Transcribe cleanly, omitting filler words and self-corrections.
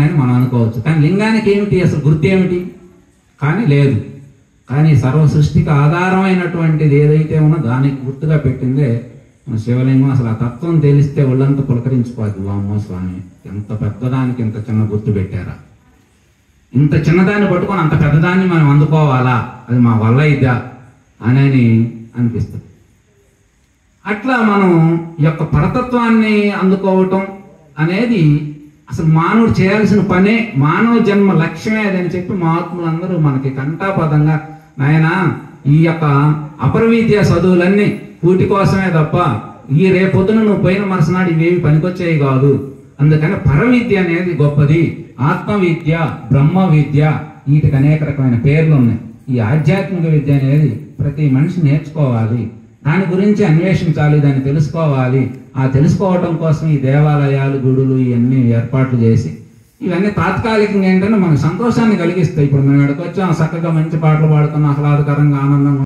అని మనం అనుకోవచ్చు. కానీ లింగానికి ఏమిటి అసలు గుర్తు ఏమిటి? కానీ లేదు. కానీ సర్వ సృష్టికి ఆధారమైనటువంటిది ఏదైతే ఉన్నా దానికి గుర్తుగా పెట్టిందే మన శివలింగం. అసలు ఆ తత్వం తెలిస్తే ఒళ్ళంతా పులకరించిపోద్ది. వామ్మో స్వామి, ఎంత పెద్దదానికి ఇంత చిన్న గుర్తు పెట్టారా, ఇంత చిన్నదాన్ని పట్టుకొని అంత పెద్దదాన్ని మనం అందుకోవాలా, అది మా వల్ల ఇద్దా అని అనిపిస్తుంది. అట్లా మనం ఈ యొక్క పరతత్వాన్ని అందుకోవటం అనేది అసలు మానవుడు చేయాల్సిన పనే, మానవ జన్మ లక్ష్యమే అదని చెప్పి మహాత్ములందరూ మనకి కంఠాపదంగా, నాయన ఈ యొక్క అపరవిద్య చదువులన్నీ కూటి కోసమే తప్ప ఈ రేపొద్దున నువ్వు పోయిన మనసునాడు ఇవేవి పనికొచ్చేవి కాదు. అందుకని పరవిద్య అనేది గొప్పది. ఆత్మవిద్య, బ్రహ్మ విద్య, వీటికి అనేక రకమైన పేర్లు ఉన్నాయి. ఈ ఆధ్యాత్మిక విద్య అనేది ప్రతి మనిషి నేర్చుకోవాలి, దాని గురించి అన్వేషించాలి, దాన్ని తెలుసుకోవాలి. ఆ తెలుసుకోవటం కోసం ఈ దేవాలయాలు, గుడులు ఇవన్నీ ఏర్పాట్లు చేసి, ఇవన్నీ తాత్కాలికంగా ఏంటంటే మనకు సంతోషాన్ని కలిగిస్తాయి. ఇప్పుడు మనం ఎక్కడికి వచ్చాం, చక్కగా మంచి పాటలు పాడుతున్నాం, ఆహ్లాదకరంగా ఆనందంగా